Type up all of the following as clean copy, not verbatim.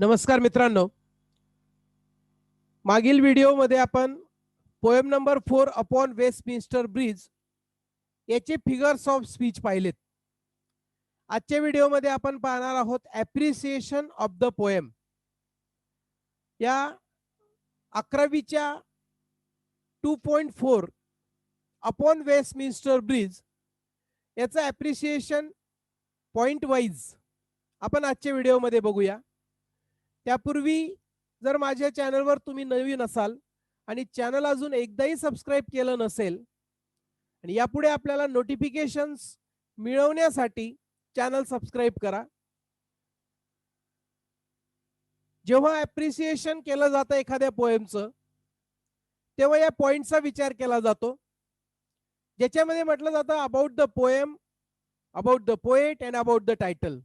नमस्कार मित्रांनो, मागील व्हिडिओमध्ये आपण poem number 4 upon Westminster bridge याचे फिगर्स ऑफ स्पीच पाहिलेत. आजच्या व्हिडिओमध्ये आपण पाहणार आहोत ॲप्रिसिएशन ऑफ द पोएम. या 11वीच्या 2.4 अपॉन वेस्टमिन्स्टर ब्रिज याचं ॲप्रिसिएशन पॉइंट वाईज आपण आजच्या व्हिडिओमध्ये बघूया. त्यापूर्वी जर माझ्या चॅनलवर तुम्ही नवीन असाल आणि चॅनल अजून एकदाही सबस्क्राइब केलं नसेल आणि यापुढे आपल्याला नोटिफिकेशन्स मिळवण्यासाठी चॅनल सबस्क्राइब करा. जेव्हा ॲप्रिसिएशन केलं जातं एखाद्या पोएमचं, तेव्हा या पॉइंटचा विचार केला जातो, ज्याच्यामध्ये म्हटलं जातं about the poem, about the poet and about the title.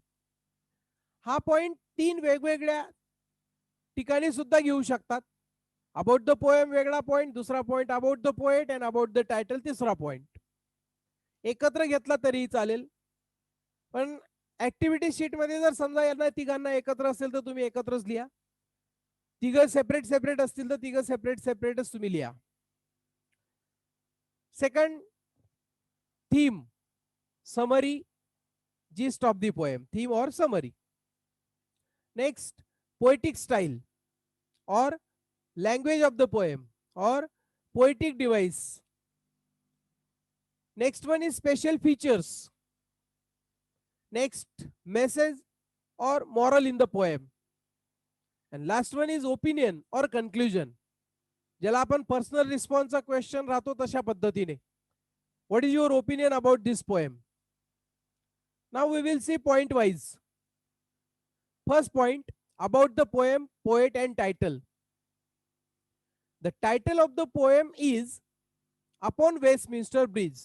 हा पॉइंट 3 वेगवेगळ्या ठिकाणी सुद्धा घेऊ शकतात. अबाउट द पोएम वेगळा पॉइंट, दुसरा point about the poet and about the title तिसरा पॉइंट. एकत्र घेतला तरीही चालेल, पण ऍक्टिव्हिटी शीट मध्ये जर समजा यांना तिघांना एकत्र असेल तर तुम्ही एकत्रच लिहा. तिघं सेपरेट सेपरेट असतील तर तिघं सेपरेट सेपरेटच तुम्ही लिहा. Second theme, summary, gist of the poem, theme or summary. Next, poetic style or language of the poem or poetic device. Next one is special features. Next, message or moral in the poem. And last one is opinion or conclusion. ज्याला आपण personal रिस्पॉन्सचा question राहतो तशा पद्धतीने. What is your opinion about this poem? Now we will see point wise. First point, about the poem, poet and title. The title of the poem is Upon Westminster Bridge,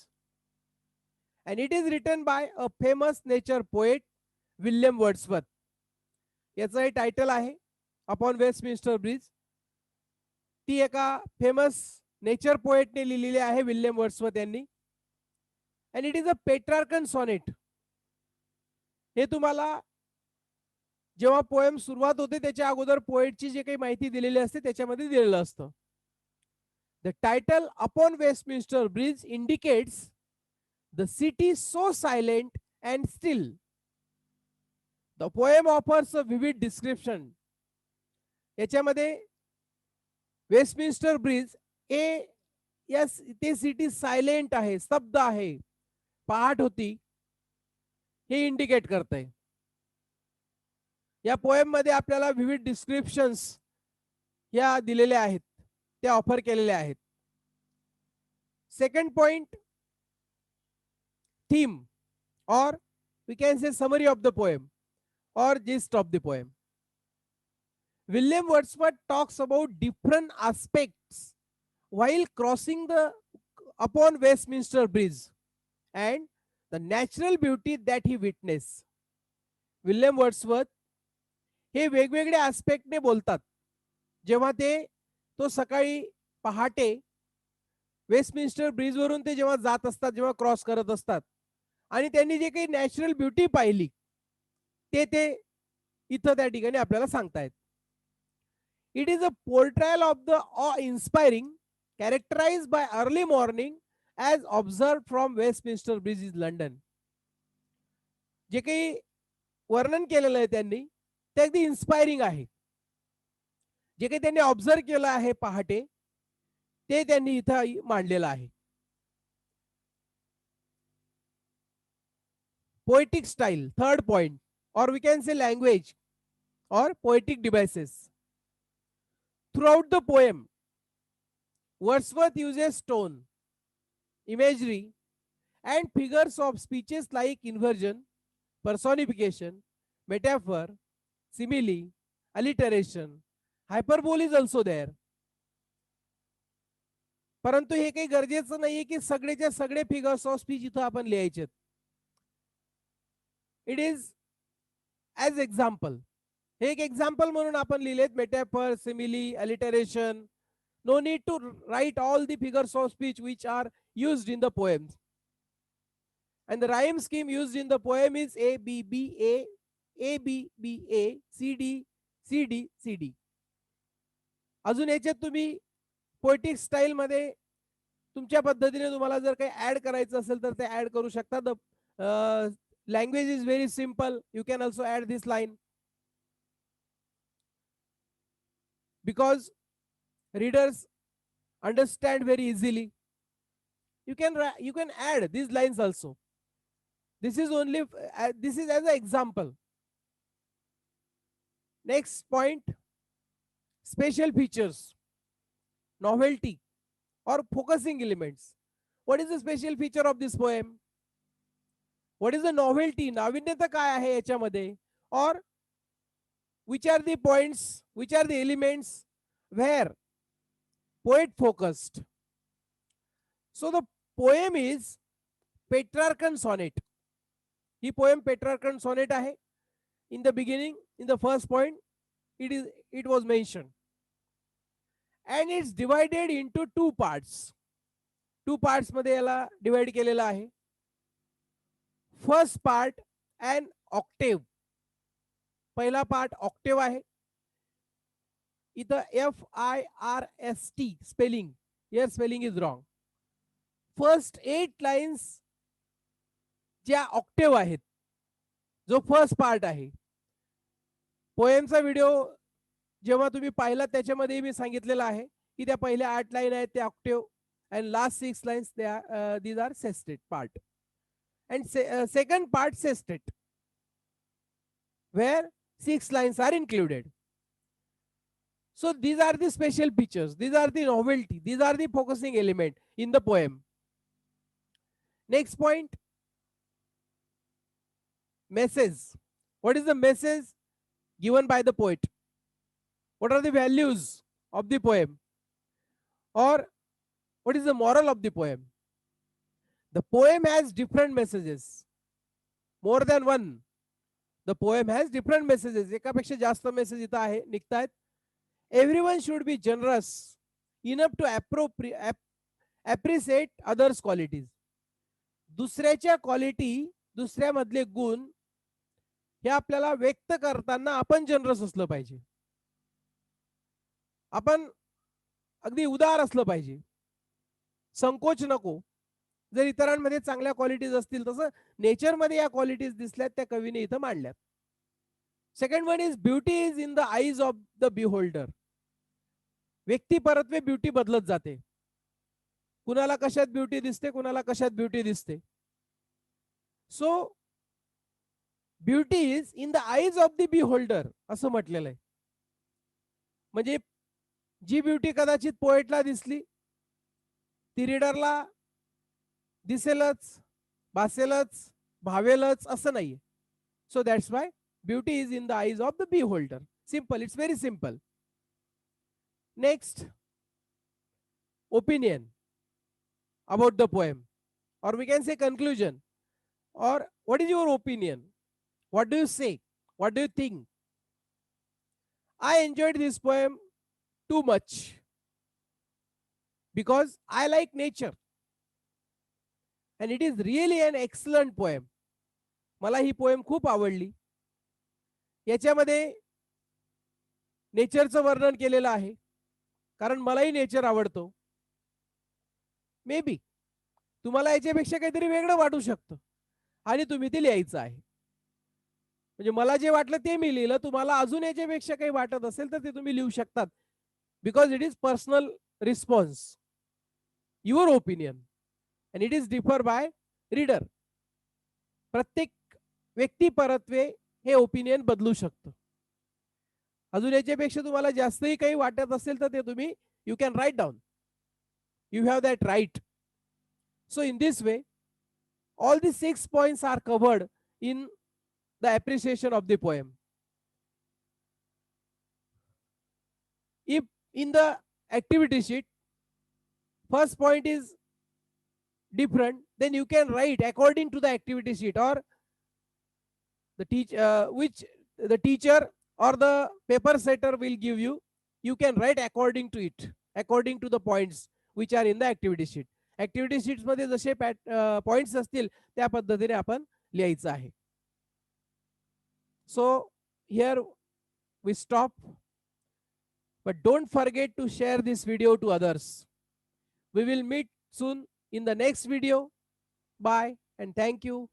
and it is written by a famous nature poet William Wordsworth. याचं हे title आहे upon Westminster bridge. ती एका famous nature पोएटने लिहिलेली आहे, William Wordsworth यांनी. And it is a Petrarchan sonnet. हे तुम्हाला जेव्हा पोएम सुरुवात होते त्याच्या अगोदर पोएटची जे काही माहिती दिलेली असते त्याच्यामध्ये दिलेलं असतं. The title upon Westminster bridge indicates the city so silent and still. The poem offers a vivid description. याच्यामध्ये वेस्टमिन्स्टर ब्रिज ते सिटी सायलेंट आहे, स्तब्ध आहे, पहाट होती, हे इंडिकेट करते. या पोएम मध्ये आपल्याला विविध डिस्क्रिप्शन्स या दिलेल्या आहेत, त्या ऑफर केलेल्या आहेत. Second point, theme or we can say summary of the poem or gist of the poem. William Wordsworth talks about different aspects while crossing the upon Westminster Bridge and the natural beauty that he witnessed. William Wordsworth हे वेगवेगळ्या ॲस्पेक्टने बोलतात जेव्हा तो सकाळी पहाटे Westminster ब्रिजवरून ते जेव्हा जात असतात, जेव्हा क्रॉस करत असतात आणि त्यांनी जे काही नॅचरल ब्युटी पाहिली ते इथं त्या ठिकाणी आपल्याला सांगतायत. It is a portrayal of the awe-inspiring, characterized by early morning as observed from Westminster Bridge in London. जे काही वर्णन केलेलं आहे त्यांनी ते अगदी इन्स्पायरिंग आहे. जे काही त्यांनी ऑब्झर्व केलं आहे पहाटे ते त्यांनी इथं मांडलेलं आहे. पोएटिक स्टाईल, थर्ड पॉइंट, और वी कॅन से लँग्वेज और poetic devices. Throughout the poem, Wordsworth uses tone, imagery, and figures of speeches like inversion, personification, metaphor, simile, alliteration. Hyperbole is also there. परंतु हे काही गरजेचं नाहीये की सगळेच्या सगळे figures of speech इथं आपण लिहायचे. It is as example. हे एक एक्झाम्पल म्हणून आपण लिहिलेत. Metaphor, simile, alliteration. No need to write all the figures of speech which are used in the poems. And the rhyme scheme used in the poem is A B B A, A B B A, C D CD. अजून याच्यात तुम्ही poetic style मध्ये तुमच्या पद्धतीने तुम्हाला जर काही add करायचं असेल तर ते ऍड करू शकता. The language is very simple. You can also add this line because readers understand very easily. You can add these lines also. This is only this is as an example. Next point, special features, novelty or focusing elements. What is the special feature of this poem? What is the novelty? नाविन्यता काय आहे याच्यामध्ये? Or which are the points, which are the elements where poet focused? So the poem is Petrarchan sonnet. He poem Petrarchan sonnet आहे. In the beginning, in the first point, it was mentioned, and it's divided into two parts. Two parts मध्ये याला divide केलेला आहे. First part and Octave. पहिला part Octave आहे. इथं FIRST spelling, here spelling is wrong. First 8 lines ज्या Octave आहेत, जो फर्स्ट पार्ट आहे. पोएमचा व्हिडिओ जेव्हा तुम्ही पाहिला त्याच्यामध्ये मी सांगितलेलं आहे की त्या पहिल्या 8 लाईन आहेत त्या Octave, and last 6 lines these are sestet part, and second part sestet where 6 lines are included. So these are the special features, these are the novelty, these are the focusing element in the poem. Next point, message. What is the message given by the poet? What are the values of the poem, or what is the moral of the poem? The poem has different messages, more than one. The poem has different messages. एकापेक्षा जास्त message इथं आहे निघतायत. Everyone should be generous enough to appreciate others' qualities. दुसऱ्याच्या quality, दुसऱ्यामधले गुण हे आपल्याला व्यक्त करताना आपण जनरस असलं पाहिजे. आपण अगदी उदार असलं पाहिजे, संकोच नको. जर इतरांमध्ये चांगल्या क्वालिटीज असतील तसं नेचरमध्ये या क्वालिटीज दिसल्यात त्या कवीने इथं मांडल्यात. Second one is beauty is in the eyes of the beholder. व्यक्ती परत्वे ब्युटी बदलत जाते. कुणाला कशात ब्युटी दिसते, कुणाला कशात ब्युटी दिसते. So beauty is in the eyes of the beholder असं म्हटलेलं आहे. म्हणजे जी ब्युटी कदाचित पोएटला दिसली ती रीडरला दिसेलच, भासेलच, भावेलच असं नाहीये. So that's why beauty is in the eyes of the beholder. Simple, it's very simple. Next, opinion about the poem, or we can say conclusion, or what is your opinion? What do you say? What do you think? I enjoyed this poem too much because I like nature, and it is really an excellent poem. मला ही poem खूप आवडली. याच्यामध्ये नेचरचं वर्णन केलेलं आहे, कारण मलाही nature आवडतो. मे बी तुम्हाला याच्यापेक्षा काहीतरी वेगळं वाटू शकतं आणि तुम्ही ते लिहायचं आहे. म्हणजे मला जे वाटलं ते मी लिहिलं. तुम्हाला अजून याच्यापेक्षा काही वाटत असेल तर ते तुम्ही लिहू शकतात. Because it is personal response, your opinion, and it is differ by reader. प्रत्येक व्यक्ती परत्वे हे ओपिनियन बदलू शकतं. अजून याच्यापेक्षा तुम्हाला जास्तही काही वाटत असेल तर ते तुम्ही you can write down. You have that right. So in this way, all the 6 points are covered in the appreciation of the poem. If in the activity sheet, first point is different, then you can write according to the activity sheet, or the which the teacher or the paper setter will give you. You can write according to it, according to the points which are in the activity sheet. Activity sheets मध्ये जसे points असतील त्या पद्धतीने आपण लिहायचं आहे. So here we stop. But don't forget to share this video to others. We will meet soon in the next video. Bye and thank you.